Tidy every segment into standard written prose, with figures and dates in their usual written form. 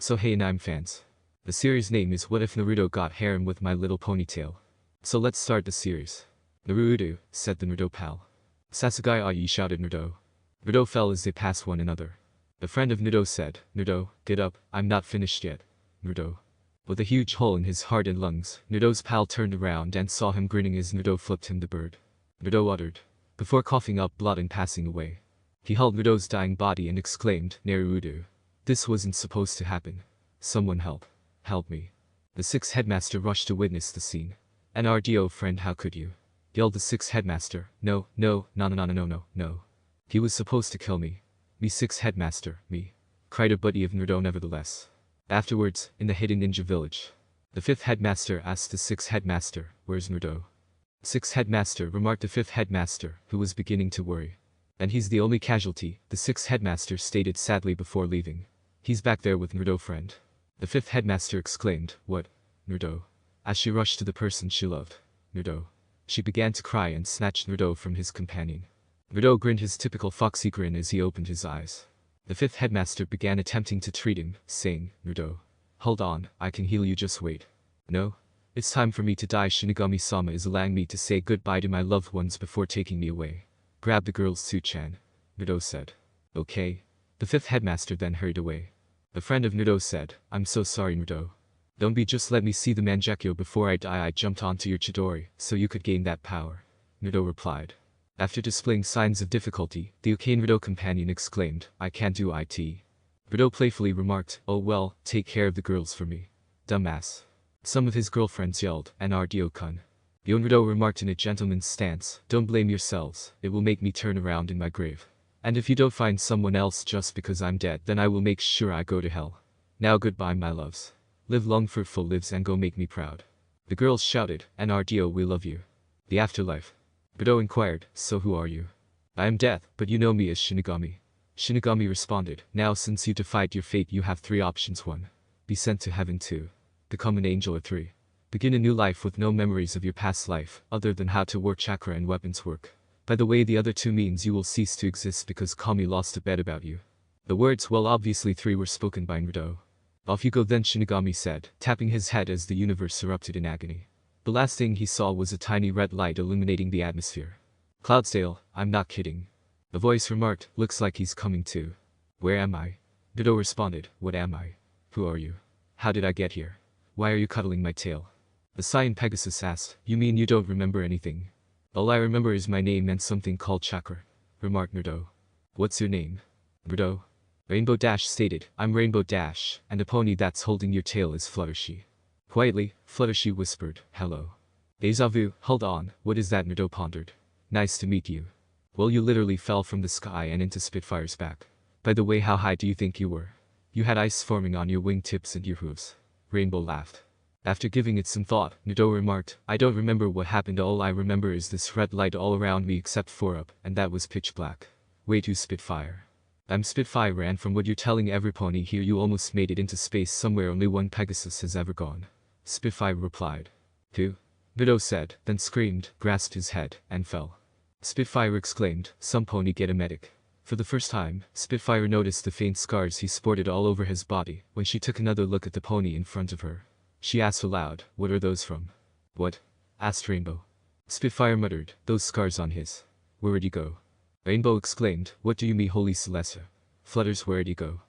So hey anime fans. The series name is What If Naruto Got Harem with My Little Ponytail. So let's start the series. Naruto, said the Nudo pal. Sasugai Ayi shouted Nudo. Nudo fell as they passed one another. The friend of Nudo said, Nudo, get up, I'm not finished yet. Nudo. With a huge hole in his heart and lungs, Nudo's pal turned around and saw him grinning as Nudo flipped him the bird. Nudo uttered, before coughing up blood and passing away. He held Nudo's dying body and exclaimed, Naruto. This wasn't supposed to happen. Someone help. Help me. The sixth headmaster rushed to witness the scene. Nrdo friend, how could you? Yelled the sixth headmaster. No. He was supposed to kill me. Me sixth headmaster, me. Cried a buddy of Nudo nevertheless. Afterwards, in the hidden ninja village. The fifth headmaster asked the sixth headmaster, where's Nudo? Sixth headmaster remarked the fifth headmaster, who was beginning to worry. And he's the only casualty, the sixth headmaster stated sadly before leaving. He's back there with Nudo friend. The fifth headmaster exclaimed, what? Nudo. As she rushed to the person she loved. Nudo. She began to cry and snatched Nudo from his companion. Nudo grinned his typical foxy grin as he opened his eyes. The fifth headmaster began attempting to treat him, saying, Nudo. Hold on, I can heal you, just wait. No? It's time for me to die. Shinigami-sama is allowing me to say goodbye to my loved ones before taking me away. Grab the girl's Tsu-chan. Nudo said. Okay. The fifth headmaster then hurried away. The friend of Nudo said, I'm so sorry Nudo. Don't be, just let me see the Mangekyo before I die. I jumped onto your Chidori, so you could gain that power. Nudo replied. After displaying signs of difficulty, the Okane Nudo companion exclaimed, I can't do it. Nudo playfully remarked, oh well, take care of the girls for me. Dumbass. Some of his girlfriends yelled, Nrdo-kun. Nudo remarked in a gentleman's stance, don't blame yourselves, it will make me turn around in my grave. And if you don't find someone else just because I'm dead, then I will make sure I go to hell. Now goodbye my loves. Live long, fruitful lives, and go make me proud. The girls shouted, Nrdo, we love you. The afterlife. Nudo inquired, so who are you? I am Death, but you know me as Shinigami. Shinigami responded, now since you defied your fate you have 3 options. 1. Be sent to heaven. 2. Become an angel. Or 3. Begin a new life with no memories of your past life, other than how to work chakra and weapons work. By the way, the other 2 means you will cease to exist because Kami lost a bet about you. The words, well obviously 3, were spoken by Nudo. Off you go then, Shinigami said, tapping his head as the universe erupted in agony. The last thing he saw was a tiny red light illuminating the atmosphere. Cloudsdale, I'm not kidding. The voice remarked, looks like he's coming too. Where am I? Nudo responded, what am I? Who are you? How did I get here? Why are you cuddling my tail? The Saiyan Pegasus asked, you mean you don't remember anything? All I remember is my name and something called chakra, remarked Nudo. What's your name? Nudo. Rainbow Dash stated, I'm Rainbow Dash, and the pony that's holding your tail is Fluttershy. Quietly, Fluttershy whispered, hello. Deja vu, hold on, what is that? Nudo pondered. Nice to meet you. Well, you literally fell from the sky and into Spitfire's back. By the way, how high do you think you were? You had ice forming on your wingtips and your hooves. Rainbow laughed. After giving it some thought, Nudo remarked, I don't remember what happened, all I remember is this red light all around me except for up, and that was pitch black. Wait, you Spitfire? I'm Spitfire, and from what you're telling every pony here you almost made it into space somewhere only one Pegasus has ever gone. Spitfire replied. Who? Nudo said, then screamed, grasped his head, and fell. Spitfire exclaimed, some pony get a medic. For the first time, Spitfire noticed the faint scars he sported all over his body when she took another look at the pony in front of her. She asked aloud, what are those from? What? Asked Rainbow. Spitfire muttered, those scars on his. Where'd he go? Rainbow exclaimed, what do you mean, Holy Celeste? Flutters, where'd he go?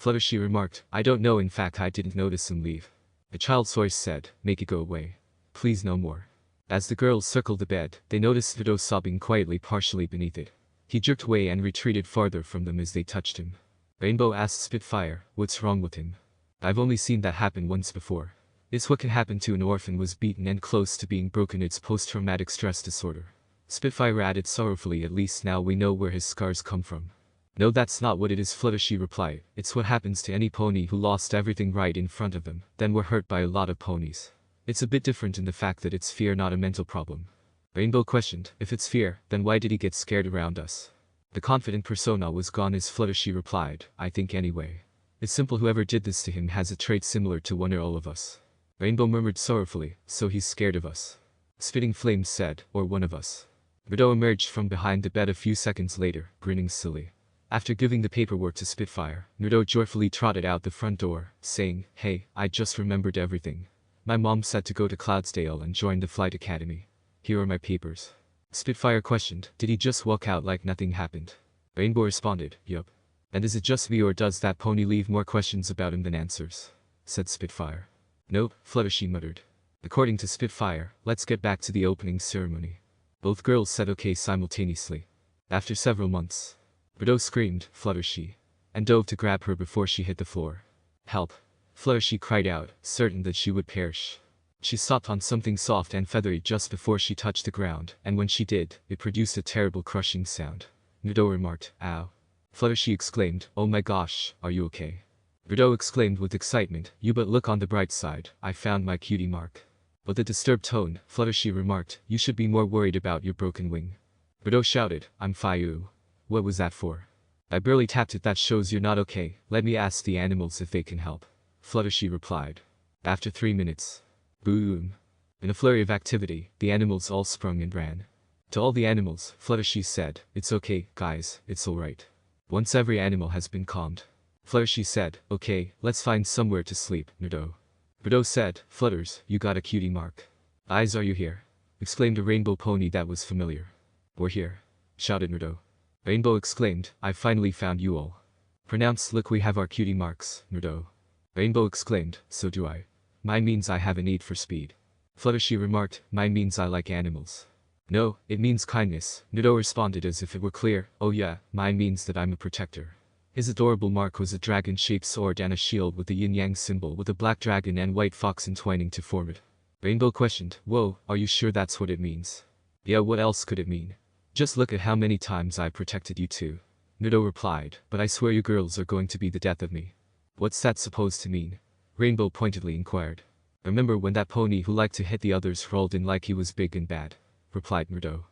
Fluttershy remarked, I don't know, in fact I didn't notice him leave. The child's voice said, make it go away. Please no more. As the girls circled the bed, they noticed Nudo sobbing quietly partially beneath it. He jerked away and retreated farther from them as they touched him. Rainbow asked Spitfire, what's wrong with him? I've only seen that happen once before. It's what can happen to an orphan was beaten and close to being broken. It's post-traumatic stress disorder. Spitfire added sorrowfully, at least now we know where his scars come from. No, that's not what it is, Fluttershy replied. It's what happens to any pony who lost everything right in front of them, then were hurt by a lot of ponies. It's a bit different in the fact that it's fear, not a mental problem. Rainbow questioned, if it's fear, then why did he get scared around us? The confident persona was gone as Fluttershy replied, I think anyway. It's simple, whoever did this to him has a trait similar to one or all of us. Rainbow murmured sorrowfully, so he's scared of us. Spitting Flames said, or one of us. Nudo emerged from behind the bed a few seconds later, grinning silly. After giving the paperwork to Spitfire, Nudo joyfully trotted out the front door, saying, "Hey, I just remembered everything. My mom said to go to Cloudsdale and join the flight academy. Here are my papers." Spitfire questioned, "Did he just walk out like nothing happened?" Rainbow responded, "Yup." "And is it just me or does that pony leave more questions about him than answers?" said Spitfire. "Nope," Fluttershy muttered. According to Spitfire, let's get back to the opening ceremony. Both girls said okay simultaneously. After several months, Nudo screamed, "Fluttershy," and dove to grab her before she hit the floor. "Help!" Fluttershy cried out, certain that she would perish. She stopped on something soft and feathery just before she touched the ground, and when she did, it produced a terrible crushing sound. Nudo remarked, "Ow." Fluttershy exclaimed, "Oh my gosh, are you okay?" Nudo exclaimed with excitement, "You but look on the bright side, I found my cutie mark." With a disturbed tone, Fluttershy remarked, "You should be more worried about your broken wing." Nudo shouted, "I'm fine. What was that for?" "I barely tapped it, that shows you're not okay. Let me ask the animals if they can help." Fluttershy replied. After 3 minutes. Boom. In a flurry of activity, the animals all sprung and ran. To all the animals, Fluttershy said, "It's okay, guys, it's alright." Once every animal has been calmed, Fluttershy said, "Okay, let's find somewhere to sleep, Nudo." Nudo said, "Flutters, you got a cutie mark." "Eyes, are you here?" exclaimed a rainbow pony that was familiar. "We're here," shouted Nudo. Rainbow exclaimed, "I finally found you all." Pronounced, "Look, we have our cutie marks, Nudo." Rainbow exclaimed, "So do I. Mine means I have a need for speed." Fluttershy remarked, "Mine means I like animals." "No, it means kindness," Nudo responded as if it were clear. "Oh yeah, mine means that I'm a protector." His adorable mark was a dragon-shaped sword and a shield with a yin-yang symbol with a black dragon and white fox entwining to form it. Rainbow questioned, "Whoa, are you sure that's what it means?" "Yeah, what else could it mean? Just look at how many times I protected you too." Nudo replied, "But I swear you girls are going to be the death of me." "What's that supposed to mean?" Rainbow pointedly inquired. "Remember when that pony who liked to hit the others rolled in like he was big and bad?" replied Nudo.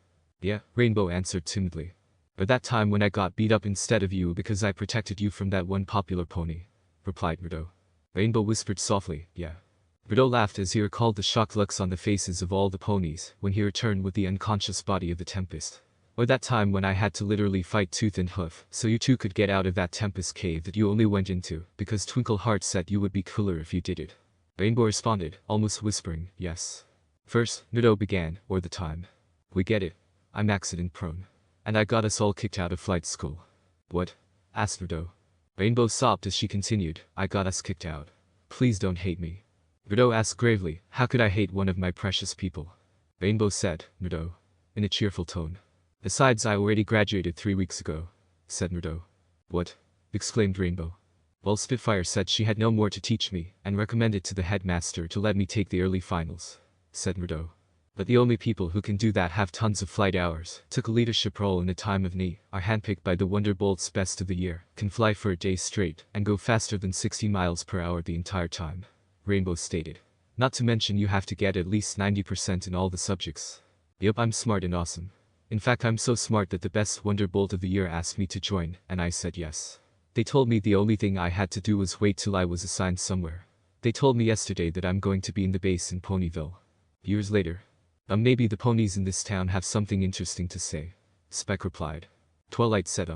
"Yeah," Rainbow answered timidly. "Or that time when I got beat up instead of you because I protected you from that one popular pony?" replied Nudo. Rainbow whispered softly, "Yeah." Nudo laughed as he recalled the shocked looks on the faces of all the ponies when he returned with the unconscious body of the Tempest. "Or that time when I had to literally fight tooth and hoof so you two could get out of that Tempest cave that you only went into because Twinkleheart said you would be cooler if you did it." Rainbow responded, almost whispering, "Yes." "First," Nudo began, "or the time. We get it. I'm accident prone. And I got us all kicked out of flight school." "What?" asked Nudo. Rainbow sobbed as she continued, "I got us kicked out. Please don't hate me." Nudo asked gravely, "How could I hate one of my precious people?" Rainbow said, "Nudo," in a cheerful tone. "Besides, I already graduated 3 weeks ago," said Nudo. "What?" exclaimed Rainbow. "Well, Spitfire said she had no more to teach me and recommended to the headmaster to let me take the early finals," said Nudo. "But the only people who can do that have tons of flight hours, took a leadership role in a time of need, are handpicked by the Wonderbolt's best of the year, can fly for a day straight, and go faster than 60 miles per hour the entire time," Rainbow stated. "Not to mention you have to get at least 90% in all the subjects." "Yup, I'm smart and awesome. In fact, I'm so smart that the best Wonderbolt of the year asked me to join, and I said yes. They told me the only thing I had to do was wait till I was assigned somewhere. They told me yesterday that I'm going to be in the base in Ponyville." Years later. Maybe the ponies in this town have something interesting to say," Speck replied. Twilight said,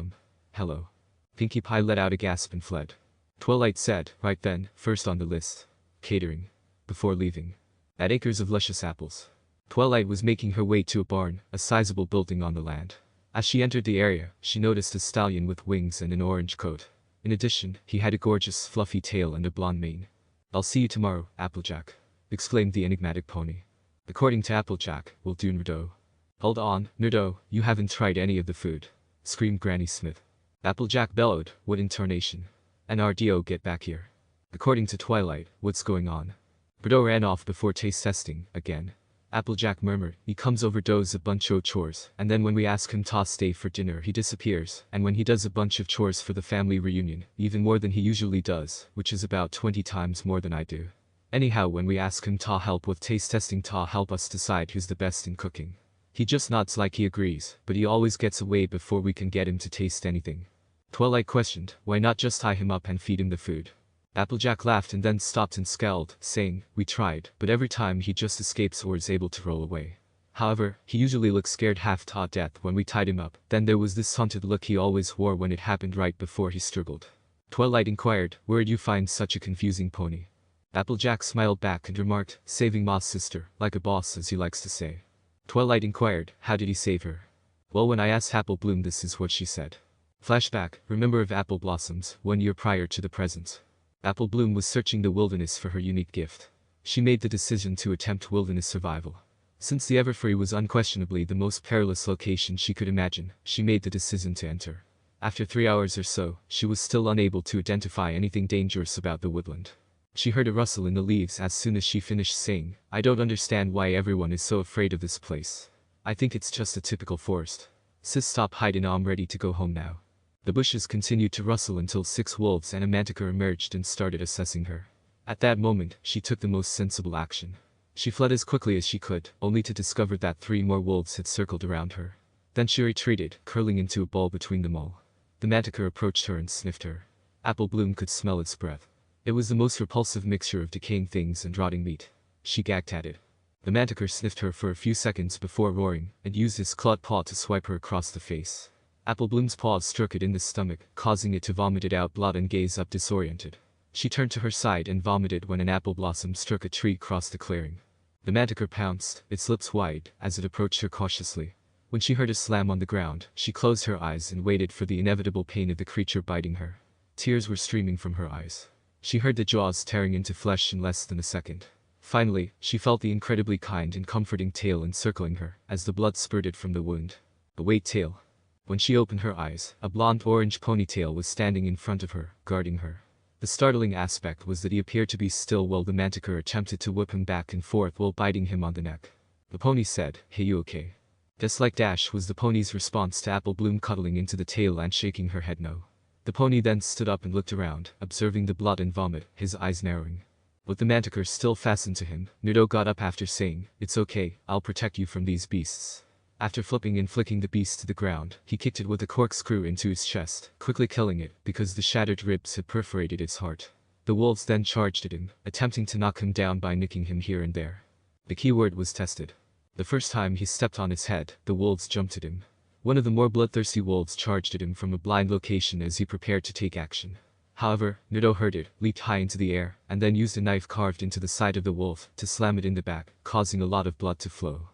hello." Pinkie Pie let out a gasp and fled. Twilight said, "Right then, first on the list. Catering." Before leaving. At acres of luscious apples. Twilight was making her way to a barn, a sizable building on the land. As she entered the area, she noticed a stallion with wings and an orange coat. In addition, he had a gorgeous fluffy tail and a blonde mane. "I'll see you tomorrow, Applejack," exclaimed the enigmatic pony. According to Applejack, we'll do Nudo. "Hold on, Nudo, you haven't tried any of the food," screamed Granny Smith. Applejack bellowed, "What intonation? NRDO, get back here." According to Twilight, "What's going on?" Nudo ran off before taste testing, again. Applejack murmured, "He comes over, does a bunch of chores, and then when we ask him to stay for dinner he disappears, and when he does a bunch of chores for the family reunion, even more than he usually does, which is about 20 times more than I do. Anyhow, when we ask him to help with taste testing to help us decide who's the best in cooking, he just nods like he agrees, but he always gets away before we can get him to taste anything." Twilight questioned, "Why not just tie him up and feed him the food?" Applejack laughed and then stopped and scowled, saying, "We tried, but every time he just escapes or is able to roll away." However, he usually looked scared half to death when we tied him up. Then there was this haunted look he always wore when it happened right before he struggled. Twilight inquired, where'd you find such a confusing pony? Applejack smiled back and remarked, saving Ma's sister, like a boss as he likes to say. Twilight inquired, how did he save her? Well, when I asked Apple Bloom, this is what she said. Flashback, remember of Apple Blossoms, 1 year prior to the present. Apple Bloom was searching the wilderness for her unique gift. She made the decision to attempt wilderness survival. Since the Everfree was unquestionably the most perilous location she could imagine, she made the decision to enter. After 3 hours or so, she was still unable to identify anything dangerous about the woodland. She heard a rustle in the leaves as soon as she finished saying, I don't understand why everyone is so afraid of this place. I think it's just a typical forest. Sis, stop hiding, I'm ready to go home now. The bushes continued to rustle until 6 wolves and a manticore emerged and started assessing her. At that moment, she took the most sensible action. She fled as quickly as she could, only to discover that 3 more wolves had circled around her. Then she retreated, curling into a ball between them all. The manticore approached her and sniffed her. Apple Bloom could smell its breath. It was the most repulsive mixture of decaying things and rotting meat. She gagged at it. The manticore sniffed her for a few seconds before roaring, and used his clawed paw to swipe her across the face. Apple Bloom's paws struck it in the stomach, causing it to vomit it out blood and gaze up disoriented. She turned to her side and vomited when an apple blossom struck a tree across the clearing. The manticore pounced, its lips wide, as it approached her cautiously. When she heard a slam on the ground, she closed her eyes and waited for the inevitable pain of the creature biting her. Tears were streaming from her eyes. She heard the jaws tearing into flesh in less than a second. Finally, she felt the incredibly kind and comforting tail encircling her, as the blood spurted from the wound. But wait, tail. When she opened her eyes, a blonde-orange ponytail was standing in front of her, guarding her. The startling aspect was that he appeared to be still while the manticore attempted to whip him back and forth while biting him on the neck. The pony said, hey, you okay? Just like Dash was the pony's response to Apple Bloom cuddling into the tail and shaking her head no. The pony then stood up and looked around, observing the blood and vomit, his eyes narrowing. With the manticore still fastened to him, Nudo got up after saying, it's okay, I'll protect you from these beasts. After flipping and flicking the beast to the ground, he kicked it with a corkscrew into his chest, quickly killing it, because the shattered ribs had perforated its heart. The wolves then charged at him, attempting to knock him down by nicking him here and there. The keyword was tested. The first time he stepped on its head, the wolves jumped at him. One of the more bloodthirsty wolves charged at him from a blind location as he prepared to take action. However, Nudo heard it, leaped high into the air, and then used a knife carved into the side of the wolf to slam it in the back, causing a lot of blood to flow.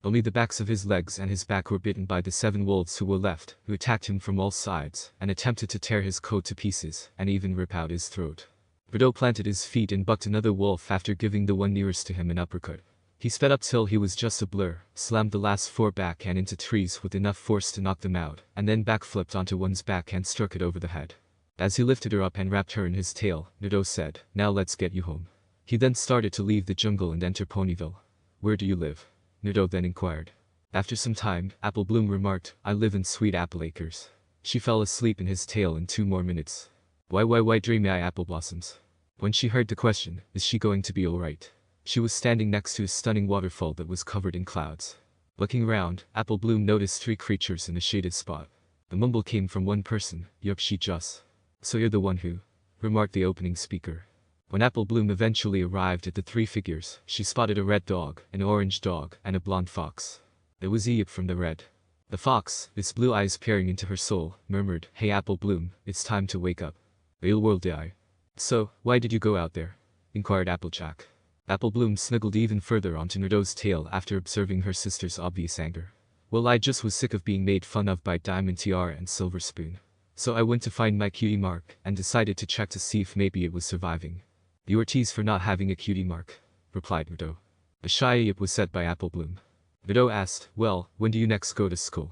Only the backs of his legs and his back were bitten by the 7 wolves who were left, who attacked him from all sides, and attempted to tear his coat to pieces, and even rip out his throat. Nudo planted his feet and bucked another wolf after giving the one nearest to him an uppercut. He sped up till he was just a blur, slammed the last 4 back and into trees with enough force to knock them out, and then backflipped onto one's back and struck it over the head. As he lifted her up and wrapped her in his tail, Nudo said, now let's get you home. He then started to leave the jungle and enter Ponyville. Where do you live? Nudo then inquired. After some time, Apple Bloom remarked, I live in Sweet Apple Acres. She fell asleep in his tail in 2 more minutes. Why dreamy eye apple blossoms? When she heard the question, is she going to be alright? She was standing next to a stunning waterfall that was covered in clouds. Looking around, Apple Bloom noticed 3 creatures in a shaded spot. The mumble came from one person, yup, she just. So you're the one who? Remarked the opening speaker. When Apple Bloom eventually arrived at the 3 figures, she spotted a red dog, an orange dog, and a blonde fox. It was Yip from the red. The fox, its blue eyes peering into her soul, murmured, hey Apple Bloom, it's time to wake up. Real world eye. So, why did you go out there? Inquired Applejack. Apple Bloom snuggled even further onto Nudo's tail after observing her sister's obvious anger. Well, I just was sick of being made fun of by Diamond Tiara and Silver Spoon. So I went to find my cutie mark, and decided to check to see if maybe it was surviving. You were teased for not having a cutie mark, replied Nudo. A shy yip was said by Apple Bloom. Nudo asked, well, when do you next go to school?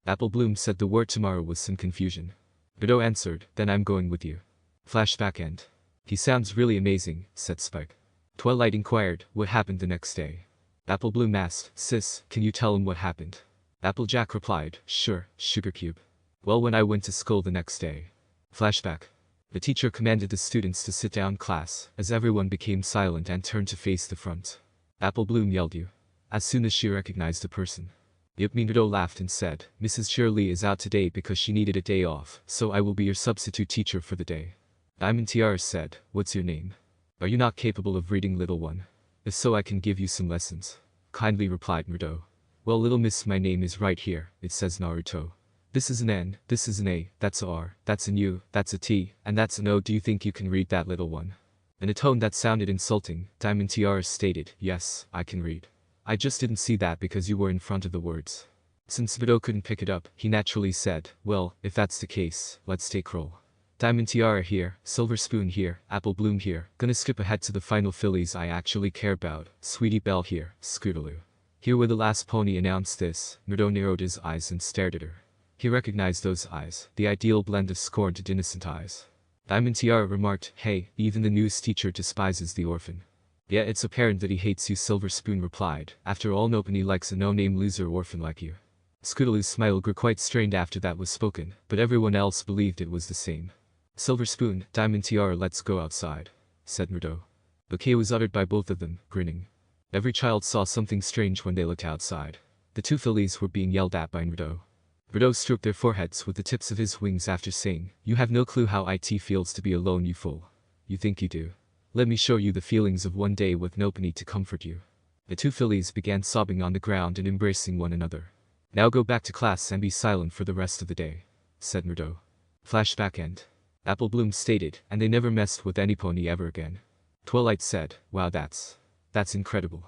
Apple Bloom said the word tomorrow with some confusion. Nudo answered, then I'm going with you. Flashback end. He sounds really amazing, said Spike. Twilight inquired, what happened the next day? Apple Bloom asked, sis, can you tell him what happened? Applejack replied, sure, Sugar Cube. Well, when I went to school the next day. Flashback. The teacher commanded the students to sit down class, as everyone became silent and turned to face the front. Apple Bloom yelled you. As soon as she recognized the person. Yip Nudo laughed and said, Mrs. Shirley is out today because she needed a day off, so I will be your substitute teacher for the day. Diamond Tiara said, what's your name? Are you not capable of reading, little one? If so, I can give you some lessons. Kindly replied Nudo. Well, little miss, my name is right here, it says Naruto. This is an N, this is an A, that's a R, that's an U, that's a T, and that's an O. Do you think you can read that, little one? In a tone that sounded insulting, Diamond Tiara stated, yes, I can read. I just didn't see that because you were in front of the words. Since Nudo couldn't pick it up, he naturally said, well, if that's the case, let's take roll. Diamond Tiara here, Silver Spoon here, Apple Bloom here, gonna skip ahead to the final fillies I actually care about, Sweetie Belle here, Scootaloo. Here where the last pony announced this, Nudo narrowed his eyes and stared at her. He recognized those eyes, the ideal blend of scorned and innocent eyes. Diamond Tiara remarked, hey, even the news teacher despises the orphan. Yeah, it's apparent that he hates you, Silver Spoon replied. After all, nobody likes a no-name loser orphan like you. Scootaloo's smile grew quite strained after that was spoken, but everyone else believed it was the same. Silver Spoon, Diamond Tiara, let's go outside, said Nudo. Okay was uttered by both of them, grinning. Every child saw something strange when they looked outside. The two fillies were being yelled at by Nudo. Nudo stroked their foreheads with the tips of his wings after saying, you have no clue how it feels to be alone, you fool. You think you do. Let me show you the feelings of one day with nobody to comfort you. The two fillies began sobbing on the ground and embracing one another. Now go back to class and be silent for the rest of the day, said Nudo. Flashback end. Apple Bloom stated, and they never messed with any pony ever again. Twilight said, wow, that's incredible.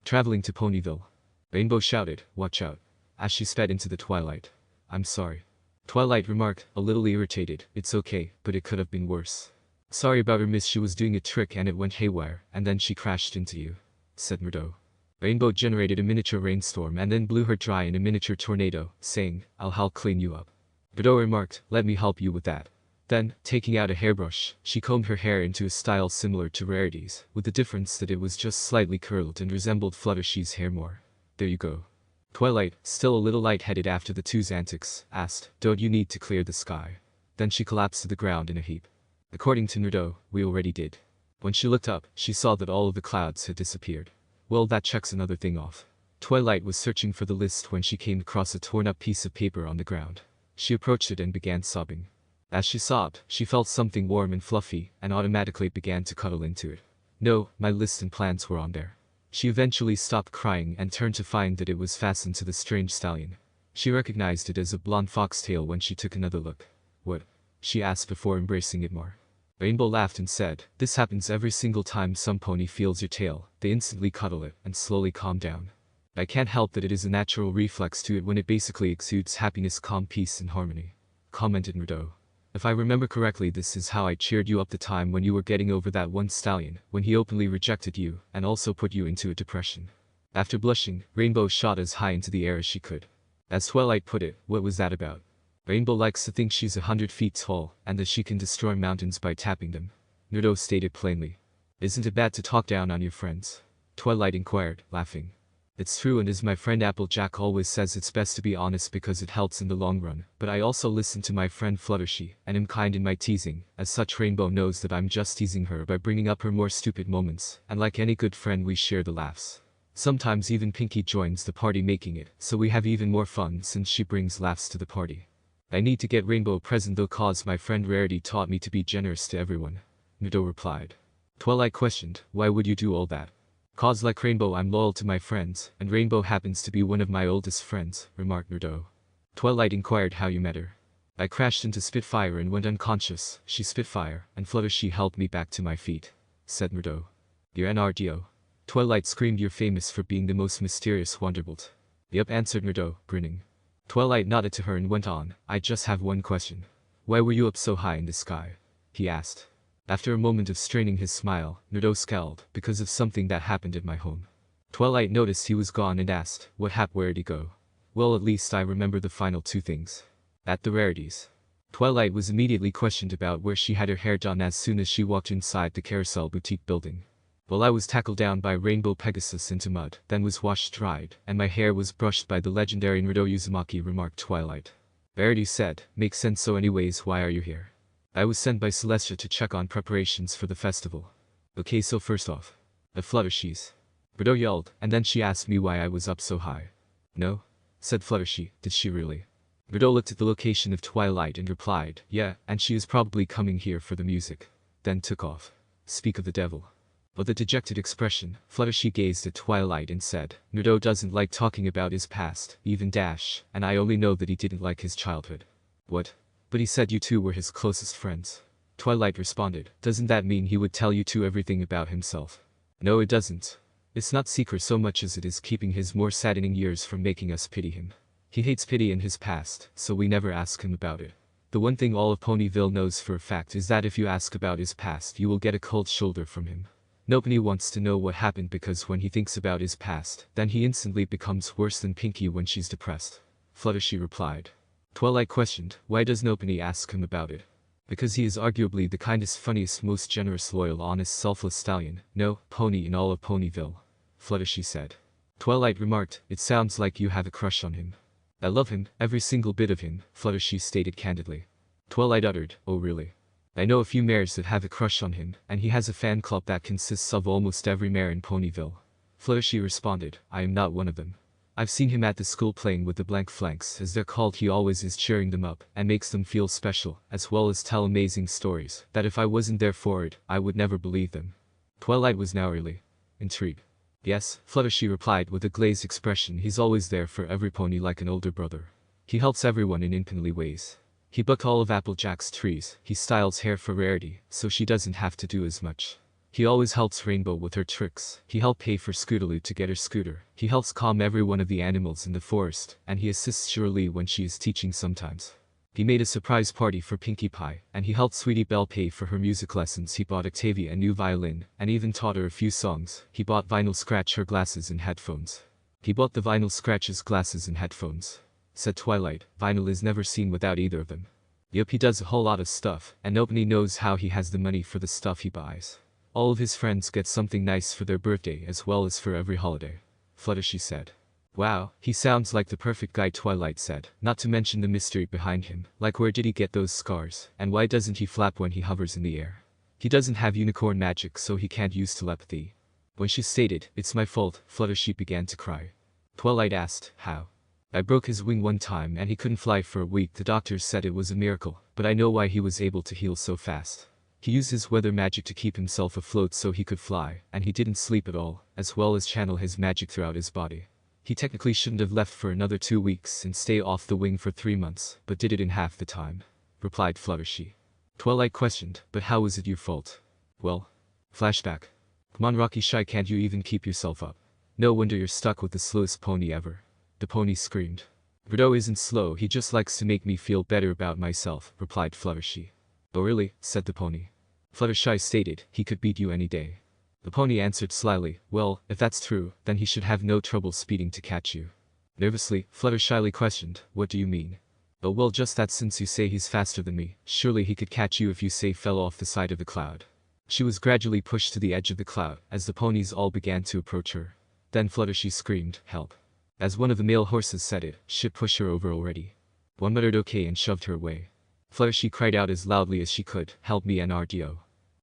Traveling to Ponyville. Rainbow shouted, watch out, as she sped into the twilight. I'm sorry. Twilight remarked, a little irritated, it's okay, but it could have been worse. Sorry about her, miss, she was doing a trick and it went haywire, and then she crashed into you, said Nudo. Rainbow generated a miniature rainstorm and then blew her dry in a miniature tornado, saying, I'll help clean you up. Nudo remarked, let me help you with that. Then, taking out a hairbrush, she combed her hair into a style similar to Rarity's, with the difference that it was just slightly curled and resembled Fluttershy's hair more. There you go. Twilight, still a little lightheaded after the two's antics, asked, don't you need to clear the sky? Then she collapsed to the ground in a heap. According to Nudo, we already did. When she looked up, she saw that all of the clouds had disappeared. Well, that checks another thing off. Twilight was searching for the list when she came across a torn-up piece of paper on the ground. She approached it and began sobbing. As she sobbed, she felt something warm and fluffy, and automatically began to cuddle into it. No, my list and plans were on there. She eventually stopped crying and turned to find that it was fastened to the strange stallion. She recognized it as a blonde foxtail when she took another look. What? She asked before embracing it more. Rainbow laughed and said, this happens every single time some pony feels your tail, they instantly cuddle it and slowly calm down. I can't help that it is a natural reflex to it when it basically exudes happiness, calm, peace and harmony, commented Nudo. If I remember correctly, this is how I cheered you up the time when you were getting over that one stallion, when he openly rejected you, and also put you into a depression. After blushing, Rainbow shot as high into the air as she could. As Twilight put it, what was that about? Rainbow likes to think she's 100 feet tall, and that she can destroy mountains by tapping them. Nudo stated plainly. Isn't it bad to talk down on your friends? Twilight inquired, laughing. It's true, and as my friend Applejack always says, it's best to be honest because it helps in the long run, but I also listen to my friend Fluttershy, and am kind in my teasing. As such, Rainbow knows that I'm just teasing her by bringing up her more stupid moments, and like any good friend we share the laughs. Sometimes even Pinky joins the party making it, so we have even more fun since she brings laughs to the party. I need to get Rainbow a present though, cause my friend Rarity taught me to be generous to everyone, Nudo replied. Twilight questioned, why would you do all that? Cause like Rainbow, I'm loyal to my friends, and Rainbow happens to be one of my oldest friends, remarked Nudo. Twilight inquired how you met her. I crashed into Spitfire and went unconscious, she Spitfire, and Fluttershy helped me back to my feet, said Nudo. You're NRDO. Twilight screamed, you're famous for being the most mysterious Wonderbolt. Yep, answered Nudo, grinning. Twilight nodded to her and went on, I just have one question. Why were you up so high in the sky? He asked. After a moment of straining his smile, Nudo scowled, because of something that happened at my home. Twilight noticed he was gone and asked, where'd he go? Well, at least I remember the final two things. At the Rarities. Twilight was immediately questioned about where she had her hair done as soon as she walked inside the Carousel Boutique building. Well, I was tackled down by Rainbow Pegasus into mud, then was washed dried, and my hair was brushed by the legendary Nudo Uzumaki, remarked Twilight. Rarity said, makes sense, so anyways, why are you here? I was sent by Celestia to check on preparations for the festival. Okay, so first off, the Fluttershy's. Nudo yelled, and then she asked me why I was up so high. No? Said Fluttershy, did she really? Nudo looked at the location of Twilight and replied, yeah, and she is probably coming here for the music. Then took off. Speak of the devil. With a dejected expression, Fluttershy gazed at Twilight and said, Nudo doesn't like talking about his past, even Dash, and I only know that he didn't like his childhood. What? But he said you two were his closest friends. Twilight responded, doesn't that mean he would tell you two everything about himself? No, it doesn't. It's not secret so much as it is keeping his more saddening years from making us pity him. He hates pity in his past, so we never ask him about it. The one thing all of Ponyville knows for a fact is that if you ask about his past you will get a cold shoulder from him. Nobody wants to know what happened because when he thinks about his past, then he instantly becomes worse than Pinkie when she's depressed. Fluttershy replied. Twilight questioned, why does nobody ask him about it? Because he is arguably the kindest, funniest, most generous, loyal, honest, selfless stallion, no, pony in all of Ponyville. Fluttershy said. Twilight remarked, it sounds like you have a crush on him. I love him, every single bit of him, Fluttershy stated candidly. Twilight uttered, oh really? I know a few mares that have a crush on him, and he has a fan club that consists of almost every mare in Ponyville. Fluttershy responded, I am not one of them. I've seen him at the school playing with the blank flanks as they're called. He always is cheering them up and makes them feel special, as well as tell amazing stories that if I wasn't there for it, I would never believe them. Twilight was now really intrigued. Yes, Fluttershy replied with a glazed expression, he's always there for every pony like an older brother. He helps everyone in infinitely ways. He bucked all of Applejack's trees, he styles hair for Rarity, so she doesn't have to do as much. He always helps Rainbow with her tricks, he helped pay for Scootaloo to get her scooter, he helps calm every one of the animals in the forest, and he assists Shirley when she is teaching sometimes. He made a surprise party for Pinkie Pie, and he helped Sweetie Belle pay for her music lessons. He bought Octavia a new violin, and even taught her a few songs. He bought Vinyl Scratch her glasses and headphones. He bought the Vinyl Scratch's glasses and headphones. Said Twilight, Vinyl is never seen without either of them. Yup, he does a whole lot of stuff, and nobody knows how he has the money for the stuff he buys. All of his friends get something nice for their birthday as well as for every holiday. Fluttershy said. Wow, he sounds like the perfect guy, Twilight said, not to mention the mystery behind him, like where did he get those scars, and why doesn't he flap when he hovers in the air? He doesn't have unicorn magic so he can't use telepathy. When she stated, it's my fault, Fluttershy began to cry. Twilight asked, how? I broke his wing one time and he couldn't fly for a week. The doctors said it was a miracle, but I know why he was able to heal so fast. He used his weather magic to keep himself afloat so he could fly, and he didn't sleep at all, as well as channel his magic throughout his body. He technically shouldn't have left for another 2 weeks and stay off the wing for 3 months, but did it in half the time. Replied Fluttershy. Twilight questioned, but how was it your fault? Well. Flashback. Come on Rocky Shy, can't you even keep yourself up? No wonder you're stuck with the slowest pony ever. The pony screamed. Nudo isn't slow, he just likes to make me feel better about myself, replied Fluttershy. Oh really, said the pony. Fluttershy stated, he could beat you any day. The pony answered slyly, well, if that's true, then he should have no trouble speeding to catch you. Nervously, Fluttershy questioned, what do you mean? Oh well, just that since you say he's faster than me, surely he could catch you if you say fell off the side of the cloud. She was gradually pushed to the edge of the cloud, as the ponies all began to approach her. Then Fluttershy screamed, help. As one of the male horses said it, she'd push her over already. One muttered okay and shoved her away. Fluttershy cried out as loudly as she could, help me Enraged.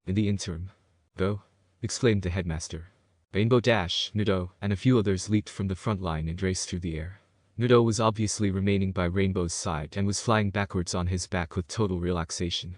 In the interim. Go. Exclaimed the headmaster. Rainbow Dash, Nudo, and a few others leaped from the front line and raced through the air. Nudo was obviously remaining by Rainbow's side and was flying backwards on his back with total relaxation.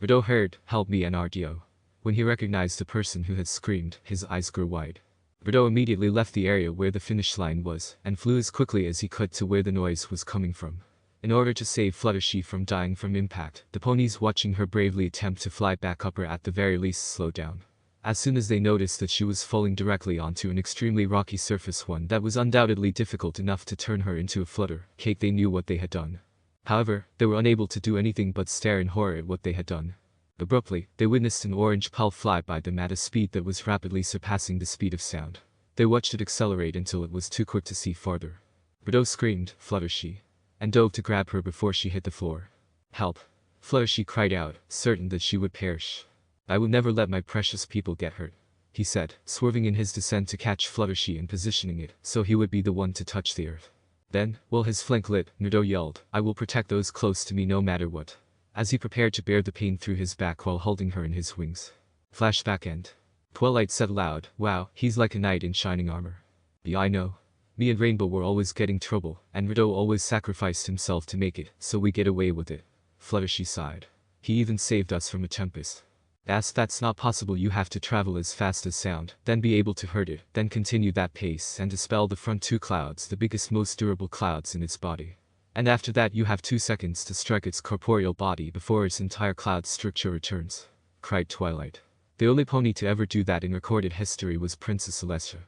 Nudo heard, help me Enraged. When he recognized the person who had screamed, his eyes grew wide. Nudo immediately left the area where the finish line was and flew as quickly as he could to where the noise was coming from. In order to save Fluttershy from dying from impact, the ponies watching her bravely attempt to fly back up or at the very least slow down. As soon as they noticed that she was falling directly onto an extremely rocky surface, one that was undoubtedly difficult enough to turn her into a flutter cake, they knew what they had done. However, they were unable to do anything but stare in horror at what they had done. Abruptly, they witnessed an orange pal fly by them at a speed that was rapidly surpassing the speed of sound. They watched it accelerate until it was too quick to see farther. Nudo screamed, Fluttershy, and dove to grab her before she hit the floor. Help! Fluttershy cried out, certain that she would perish. I will never let my precious people get hurt, he said, swerving in his descent to catch Fluttershy and positioning it so he would be the one to touch the earth. Then, while his flank lit, Nudo yelled, I will protect those close to me no matter what, as he prepared to bear the pain through his back while holding her in his wings. Flashback end. Twilight said aloud, wow, he's like a knight in shining armor. Yeah, I know. Me and Rainbow were always getting trouble, and Nudo always sacrificed himself to make it, so we get away with it. Fluttershy sighed. He even saved us from a tempest. That's not possible. You have to travel as fast as sound, then be able to hurt it, then continue that pace and dispel the front 2 clouds, the biggest most durable clouds in its body. And after that you have 2 seconds to strike its corporeal body before its entire cloud structure returns, cried Twilight. The only pony to ever do that in recorded history was Princess Celestia.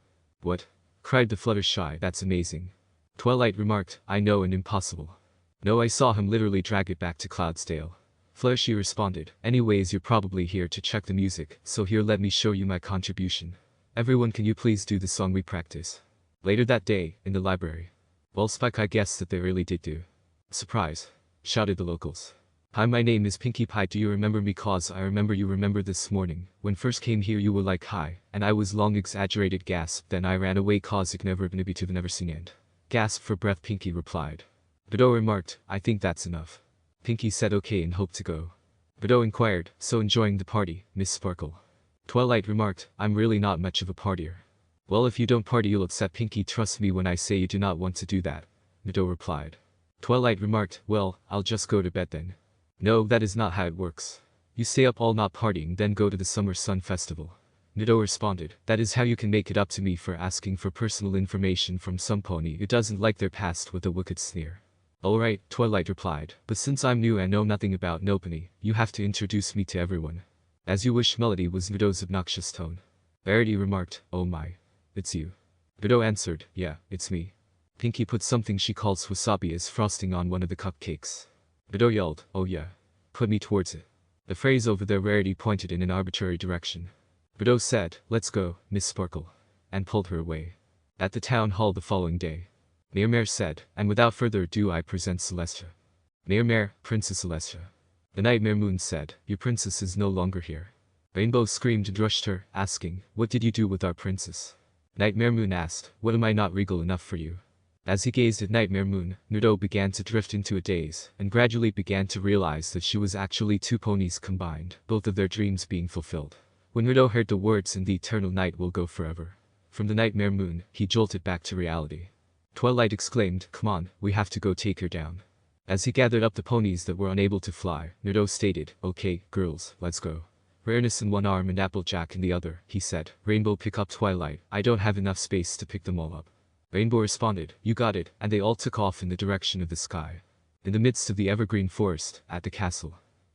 What? Cried the Fluttershy. That's amazing. Twilight remarked, I know, and impossible. No, I saw him literally drag it back to Cloudsdale. Fluttershy responded, anyways, you're probably here to check the music, so here, let me show you my contribution. Everyone, can you please do the song we practice? Later that day, in the library. Well, Spike, I guess that they really did do. Surprise! Shouted the locals. Hi, my name is Pinkie Pie. Do you remember me? Cause I remember you. Remember this morning, when first came here you were like hi, and I was long exaggerated gasp, then I ran away cause it never gonna be to the never seen end. Gasp for breath, Pinkie replied. Nudo remarked, I think that's enough. Pinkie said okay and hoped to go. Nudo inquired, so enjoying the party, Miss Sparkle? Twilight remarked, I'm really not much of a partier. Well, if you don't party you'll upset Pinkie. Trust me when I say you do not want to do that, Nudo replied. Twilight remarked, well, I'll just go to bed then. No, that is not how it works. You stay up all night partying then go to the Summer Sun Festival. Nudo responded, that is how you can make it up to me for asking for personal information from some pony who doesn't like their past, with a wicked sneer. Alright, Twilight replied, but since I'm new and know nothing about no pony, you have to introduce me to everyone. As you wish. Melody was Nudo's obnoxious tone. Verity remarked, oh my. It's you. Nudo answered, yeah, it's me. Pinkie put something she calls wasabi as frosting on one of the cupcakes. Nudo yelled, oh yeah. Put me towards it. The phrase over there, Rarity pointed in an arbitrary direction. Nudo said, let's go, Miss Sparkle. And pulled her away. At the town hall the following day. Mayor said, and without further ado I present Celestia. Mayor, Princess Celestia. The Nightmare Moon said, your princess is no longer here. Rainbow screamed and rushed her, asking, what did you do with our princess? Nightmare Moon asked, what, am I not regal enough for you? As he gazed at Nightmare Moon, Nudo began to drift into a daze, and gradually began to realize that she was actually 2 ponies combined, both of their dreams being fulfilled. When Nudo heard the words, and the eternal night will go forever, from the Nightmare Moon, he jolted back to reality. Twilight exclaimed, come on, we have to go take her down. As he gathered up the ponies that were unable to fly, Nudo stated, okay, girls, let's go. Rareness in one arm and Applejack in the other, he said. Rainbow, pick up Twilight, I don't have enough space to pick them all up. Rainbow responded, you got it, and they all took off in the direction of the sky. In the midst of the evergreen forest, at the castle.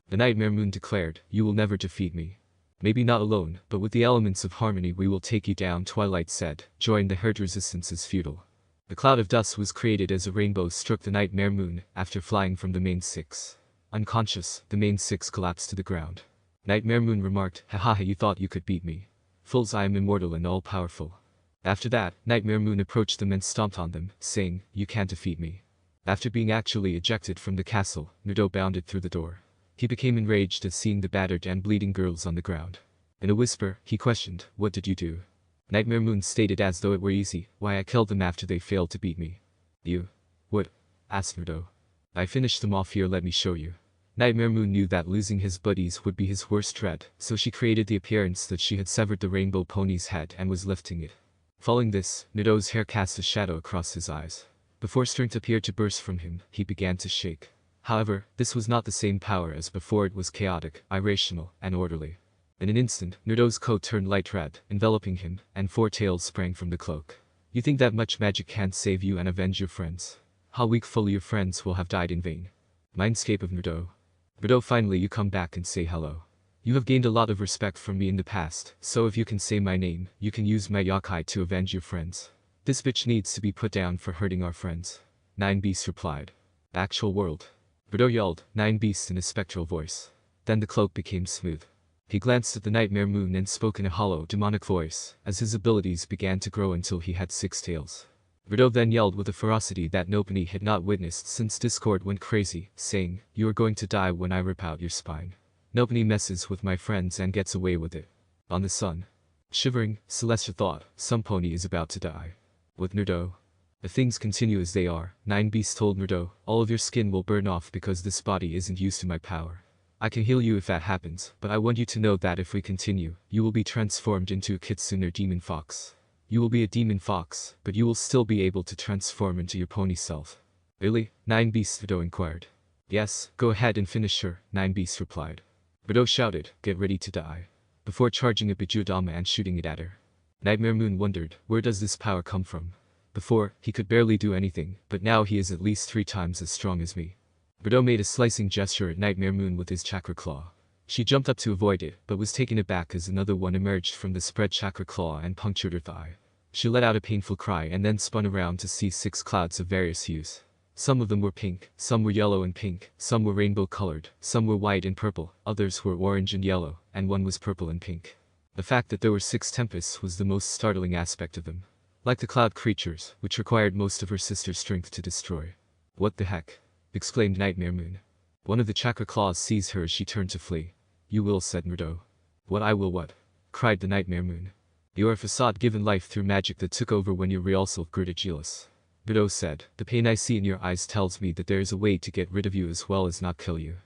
The Nightmare Moon declared, you will never defeat me. Maybe not alone, but with the elements of harmony we will take you down, Twilight said. Join the herd, resistance is futile. The cloud of dust was created as a rainbow struck the Nightmare Moon, after flying from the main 6. Unconscious, the main 6 collapsed to the ground. Nightmare Moon remarked, haha, you thought you could beat me. Fools, I am immortal and all-powerful. After that, Nightmare Moon approached them and stomped on them, saying, you can't defeat me. After being actually ejected from the castle, Nudo bounded through the door. He became enraged at seeing the battered and bleeding girls on the ground. In a whisper, he questioned, what did you do? Nightmare Moon stated as though it were easy, why, I killed them after they failed to beat me. You? What? Asked Nudo. I finished them off. Here, let me show you. Nightmare Moon knew that losing his buddies would be his worst dread, so she created the appearance that she had severed the rainbow pony's head and was lifting it. Following this, Nudo's hair cast a shadow across his eyes. Before strength appeared to burst from him, he began to shake. However, this was not the same power as before. It was chaotic, irrational, and orderly. In an instant, Nudo's coat turned light red, enveloping him, and 4 tails sprang from the cloak. You think that much magic can't save you and avenge your friends? How weak fully your friends will have died in vain. Mindscape of Nudo. Nudo, finally you come back and say hello. You have gained a lot of respect from me in the past, so if you can say my name, you can use my yokai to avenge your friends. This bitch needs to be put down for hurting our friends. 9 Beasts replied. Actual world. Nudo yelled, 9 Beasts in a spectral voice. Then the cloak became smooth. He glanced at the Nightmare Moon and spoke in a hollow, demonic voice, as his abilities began to grow until he had 6 tails. Nudo then yelled with a ferocity that nobody had not witnessed since Discord went crazy, saying, you are going to die when I rip out your spine. Nobody messes with my friends and gets away with it. On the sun. Shivering, Celestia thought, some pony is about to die. With Nudo. If things continue as they are, 9 Beasts told Nudo, all of your skin will burn off because this body isn't used to my power. I can heal you if that happens, but I want you to know that if we continue, you will be transformed into a kitsune or demon fox. You will be a demon fox, but you will still be able to transform into your pony self. Really? 9 Beasts, Nudo inquired. Yes, go ahead and finish her, 9 Beasts replied. Nudo shouted, "Get ready to die," before charging a Bijudama and shooting it at her. Nightmare Moon wondered, where does this power come from? Before, he could barely do anything, but now he is at least 3 times as strong as me. Nudo made a slicing gesture at Nightmare Moon with his chakra claw. She jumped up to avoid it, but was taken aback as another one emerged from the spread chakra claw and punctured her thigh. She let out a painful cry and then spun around to see 6 clouds of various hues. Some of them were pink, some were yellow and pink, some were rainbow-colored, some were white and purple, others were orange and yellow, and one was purple and pink. The fact that there were 6 tempests was the most startling aspect of them. Like the cloud creatures, which required most of her sister's strength to destroy. "What the heck?" exclaimed Nightmare Moon. One of the chakra claws seized her as she turned to flee. "You will," said Nudo. "What I will what?" cried the Nightmare Moon. "You are a facade given life through magic that took over when your real self grew jealous." Nudo said, "The pain I see in your eyes tells me that there is a way to get rid of you as well as not kill you."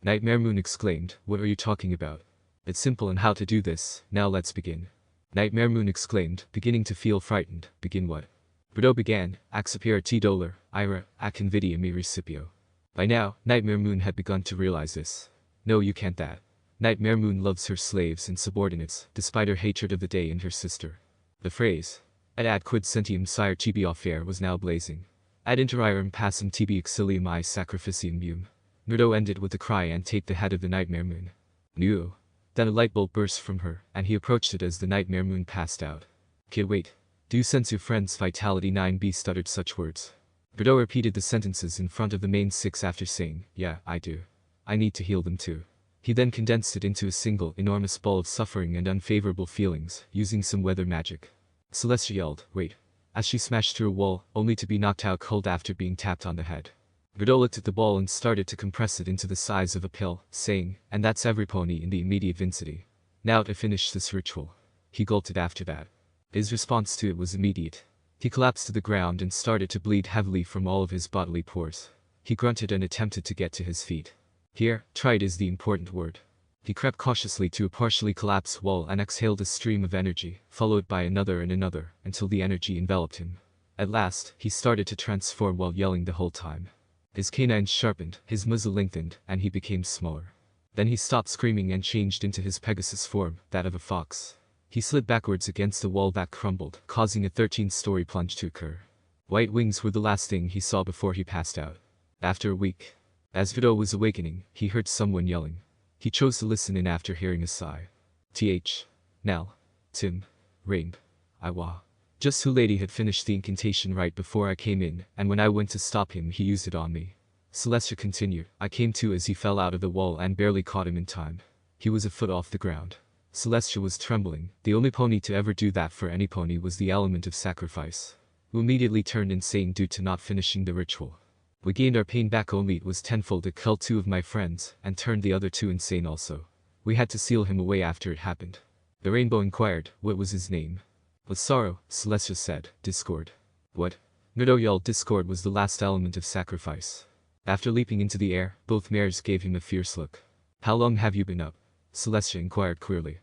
Nightmare Moon exclaimed, "What are you talking about? It's simple on how to do this, now let's begin." Nightmare Moon exclaimed, beginning to feel frightened. "Begin what?" Nudo began, "Axapir T dollar, ira, ac invidia mi recipio." By now, Nightmare Moon had begun to realize this. "No, you can't that." Nightmare Moon loves her slaves and subordinates, despite her hatred of the day and her sister. The phrase, ad quid sentium sire tibi offer, was now blazing. Ad interiorum passum tibi exilium I sacrificium meum. Nudo ended with a cry and taped the head of the Nightmare Moon. Nudo. Then a light bulb burst from her, and he approached it as the Nightmare Moon passed out. "Kid, wait. Do you sense your friend's vitality?" 9B stuttered such words. Nudo repeated the sentences in front of the main 6 after saying, "Yeah, I do. I need to heal them too." He then condensed it into a single, enormous ball of suffering and unfavorable feelings, using some weather magic. Celestia yelled, "Wait," as she smashed through a wall, only to be knocked out cold after being tapped on the head. Nudo looked at the ball and started to compress it into the size of a pill, saying, "And that's every pony in the immediate vicinity. Now to finish this ritual." He gulped it after that. His response to it was immediate. He collapsed to the ground and started to bleed heavily from all of his bodily pores. He grunted and attempted to get to his feet. Here, tried is the important word. He crept cautiously to a partially collapsed wall and exhaled a stream of energy, followed by another and another, until the energy enveloped him. At last, he started to transform while yelling the whole time. His canines sharpened, his muzzle lengthened, and he became smaller. Then he stopped screaming and changed into his Pegasus form, that of a fox. He slid backwards against the wall that crumbled, causing a 13-story plunge to occur. White wings were the last thing he saw before he passed out. After a week, as Nudo was awakening, he heard someone yelling. He chose to listen in after hearing a sigh. "Th. Nell. Tim. Rain. Iwa." Just who lady had finished the incantation right before I came in, and when I went to stop him he used it on me. Celestia continued, "I came to as he fell out of the wall and barely caught him in time. He was a foot off the ground." Celestia was trembling. The only pony to ever do that for any pony was the element of sacrifice, who immediately turned insane due to not finishing the ritual. We gained our pain back, only it was tenfold to kill 2 of my friends, and turned the other 2 insane also. We had to seal him away after it happened. The rainbow inquired, what was his name? With sorrow, Celestia said, Discord. What? Nudo yelled. Discord was the last element of sacrifice. After leaping into the air, both mares gave him a fierce look. How long have you been up? Celestia inquired queerly.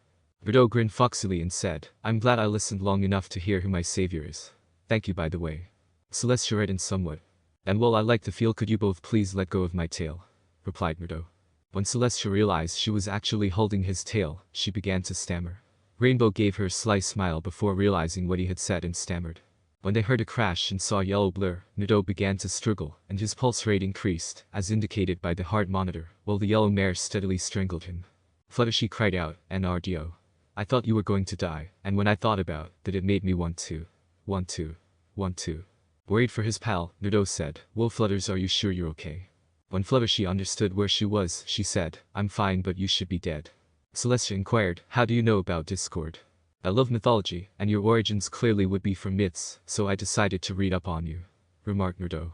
Nudo grinned foxily and said, I'm glad I listened long enough to hear who my savior is. Thank you, by the way. Celestia reddened somewhat. And well, I like to feel, could you both please let go of my tail? Replied Nudo. When Celestia realized she was actually holding his tail, she began to stammer. Rainbow gave her a sly smile before realizing what he had said and stammered. When they heard a crash and saw a yellow blur, Nudo began to struggle, and his pulse rate increased, as indicated by the heart monitor, while the yellow mare steadily strangled him. Fluttershy cried out, NRDO. I thought you were going to die, and when I thought about that, it made me want to. Worried for his pal, Nudo said, Well, Flutters, are you sure you're okay? When Fluttershy understood where she was, she said, I'm fine, but you should be dead. Celestia inquired, How do you know about Discord? I love mythology, and your origins clearly would be from myths, so I decided to read up on you, remarked Nudo.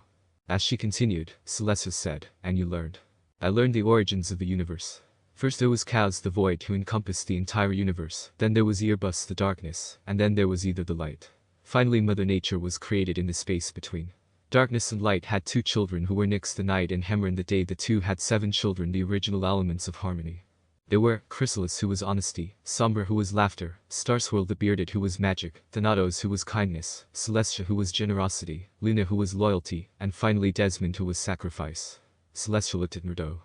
As she continued, Celestia said, And you learned? I learned the origins of the universe. First there was Chaos the Void, who encompassed the entire universe, then there was Erebus the darkness, and then there was Ether the light. Finally Mother Nature was created in the space between. Darkness and light had 2 children who were Nyx the night and Hemron the day. The 2 had 7 children, the original elements of harmony. They were Chrysalis, who was honesty, Sombra, who was laughter, Starswirl the bearded, who was magic, Thanatos, who was kindness, Celestia, who was generosity, Luna, who was loyalty, and finally Desmond, who was sacrifice. Celestia looked at Nudo.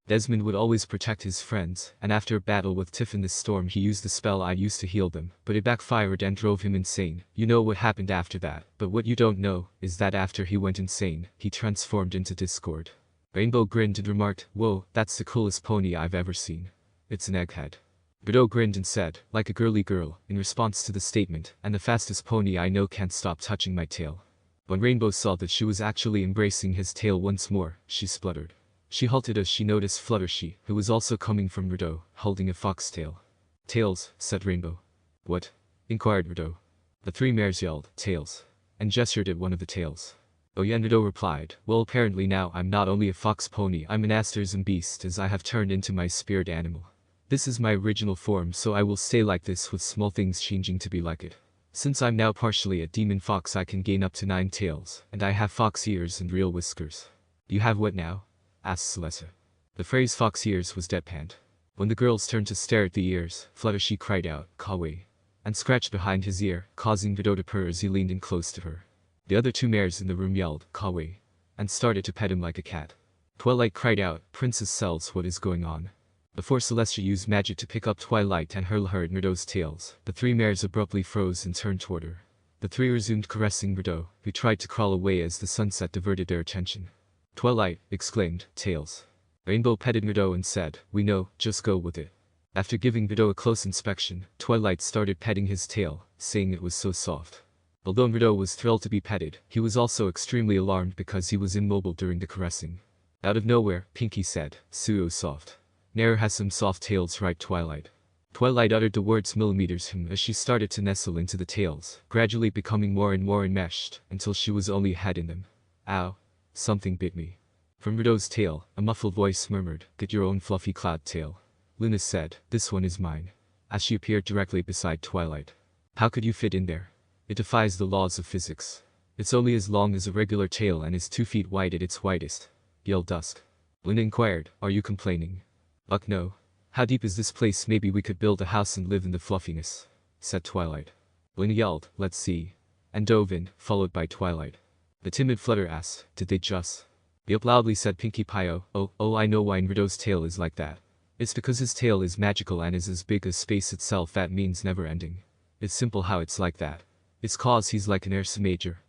Desmond would always protect his friends, and after a battle with Tiff in the storm he used the spell I used to heal them, but it backfired and drove him insane. You know what happened after that, but what you don't know is that after he went insane, he transformed into Discord. Rainbow grinned and remarked, "Whoa, that's the coolest pony I've ever seen. It's an egghead." Nudo grinned and said, "Like a girly girl," in response to the statement, "and the fastest pony I know can't stop touching my tail." When Rainbow saw that she was actually embracing his tail once more, she spluttered. She halted as she noticed Fluttershy, who was also coming from Nudo, holding a foxtail. "Tails," said Rainbow. "What?" inquired Nudo. The three mares yelled, "Tails," and gestured at one of the tails. "Oh yeah," Nudo replied, "well apparently now I'm not only a fox pony, I'm an asterism beast as I have turned into my spirit animal. This is my original form, so I will stay like this with small things changing to be like it. Since I'm now partially a demon fox I can gain up to 9 tails, and I have fox ears and real whiskers." "You have what now?" asked Celeste. The phrase fox ears was deadpanned. When the girls turned to stare at the ears, Fluttershy cried out, "Kawaii," and scratched behind his ear, causing Nudo to purr as he leaned in close to her. The other 2 mares in the room yelled, "Kawaii," and started to pet him like a cat. Twilight cried out, "Princess Cells, what is going on?" Before Celestia used magic to pick up Twilight and hurl her at Nudo's tails, the 3 mares abruptly froze and turned toward her. The 3 resumed caressing Nudo, who tried to crawl away as the sunset diverted their attention. "Twilight," exclaimed, "Tails." Rainbow petted Nudo and said, "We know, just go with it." After giving Nudo a close inspection, Twilight started petting his tail, saying it was so soft. Although Nudo was thrilled to be petted, he was also extremely alarmed because he was immobile during the caressing. Out of nowhere, Pinky said, "Suo soft. Nair has some soft tails, right, Twilight?" Twilight uttered the words millimeters as she started to nestle into the tails, gradually becoming more and more enmeshed, until she was only a head in them. "Ow. Something bit me." From Nudo's tail, a muffled voice murmured, "Get your own fluffy cloud tail." Luna said, "This one is mine," as she appeared directly beside Twilight. "How could you fit in there? It defies the laws of physics. It's only as long as a regular tail and is 2 feet wide at its widest," yelled Dusk. Luna inquired, "Are you complaining?" "Ugh, no. How deep is this place? Maybe we could build a house and live in the fluffiness," said Twilight. Luna yelled, "Let's see," and dove in, followed by Twilight. The timid Flutter asked, "Did they just?" "Yup," loudly said Pinkie Pie. Oh, I know why Nudo's tail is like that. It's because his tail is magical and is as big as space itself. That means never ending. It's simple how it's like that. It's cause he's like an Ursa Major,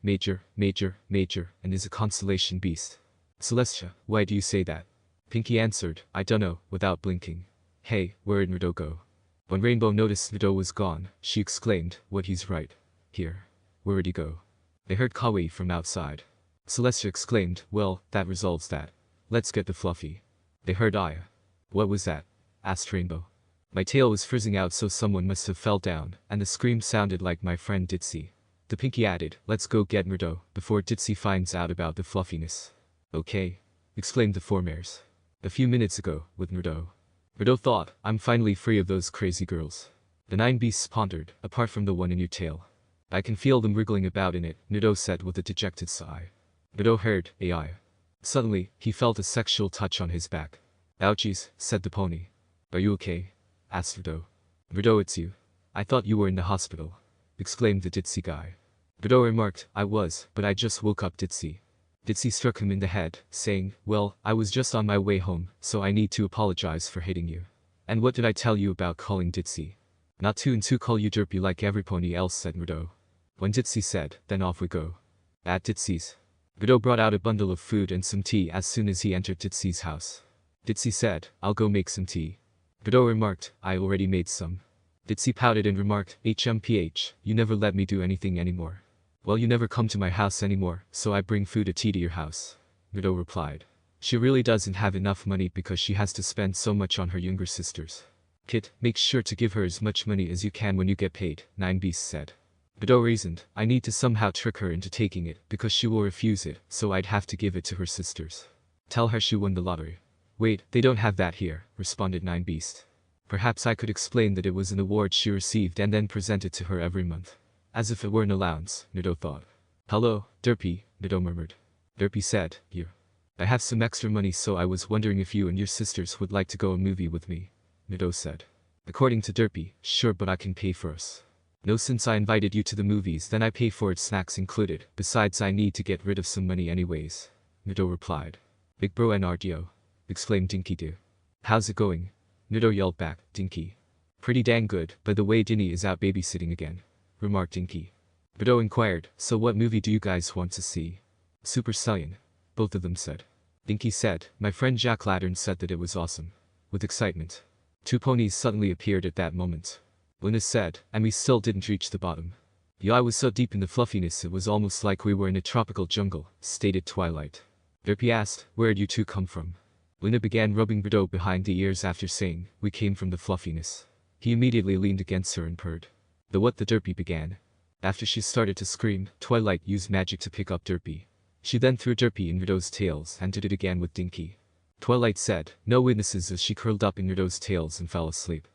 and is a constellation beast." "Celestia, why do you say that?" Pinkie answered, "I dunno," without blinking. "Hey, where'd Nudo go?" When Rainbow noticed Nudo was gone, she exclaimed, "What, he's right here. Where'd he go?" They heard Kawaii from outside. Celestia exclaimed, "Well, that resolves that. Let's get the fluffy." They heard Aya. "What was that?" asked Rainbow. "My tail was frizzing out, so someone must have fell down, and the scream sounded like my friend Ditsy." The Pinkie added, "Let's go get Nudo before Ditsy finds out about the fluffiness." "Okay," exclaimed the 4 mares. A few minutes ago, with Nudo. Nudo thought, "I'm finally free of those crazy girls." The 9 beasts pondered, "Apart from the one in your tail. I can feel them wriggling about in it," Nudo said with a dejected sigh. Nudo heard, "AI." Suddenly, he felt a sexual touch on his back. "Ouchies," said the pony. "Are you okay?" asked Nudo. "Nudo, it's you. I thought you were in the hospital," exclaimed the Ditsy guy. Nudo remarked, "I was, but I just woke up Ditsy." Ditsy struck him in the head, saying, "Well, I was just on my way home, so I need to apologize for hitting you." "And what did I tell you about calling Ditsy?" "Not to and to call you Derpy like every pony else," said Nudo. When Ditsy said, "Then off we go." At Ditsy's, Nudo brought out a bundle of food and some tea as soon as he entered Ditsy's house. Ditsy said, "I'll go make some tea." Nudo remarked, "I already made some." Ditsy pouted and remarked, "HMPH, you never let me do anything anymore." "Well, you never come to my house anymore, so I bring food and tea to your house," Nudo replied. "She really doesn't have enough money because she has to spend so much on her younger sisters." "Kid, make sure to give her as much money as you can when you get paid," 9 Beasts said. Nudo reasoned, "I need to somehow trick her into taking it, because she will refuse it, so I'd have to give it to her sisters. Tell her she won the lottery." "Wait, they don't have that here," responded 9 Beast. "Perhaps I could explain that it was an award she received and then present it to her every month. As if it were an allowance," Nudo thought. "Hello, Derpy," Nudo murmured. Derpy said, "You. I have some extra money, so I was wondering if you and your sisters would like to go a movie with me," Nudo said. According to Derpy, "Sure, but I can pay for us." "No, since I invited you to the movies, then I pay for it, snacks included. Besides, I need to get rid of some money anyways," Nudo replied. "Big bro and RDO," exclaimed Dinky Doo. How's it going? Nudo yelled back, Dinky. Pretty dang good, by the way Dinny is out babysitting again, remarked Dinky. Nudo inquired, so what movie do you guys want to see? Super Stallion, both of them said. Dinky said, my friend Jack Lattern said that it was awesome. With excitement. Two ponies suddenly appeared at that moment. Luna said, and we still didn't reach the bottom. Yeah, I was so deep in the fluffiness it was almost like we were in a tropical jungle, stated Twilight. Derpy asked, where'd you two come from? Luna began rubbing Nudo behind the ears after saying, we came from the fluffiness. He immediately leaned against her and purred. The what the Derpy began. After she started to scream, Twilight used magic to pick up Derpy. She then threw Derpy in Nudo's tails and did it again with Dinky. Twilight said, no witnesses as she curled up in Nudo's tails and fell asleep.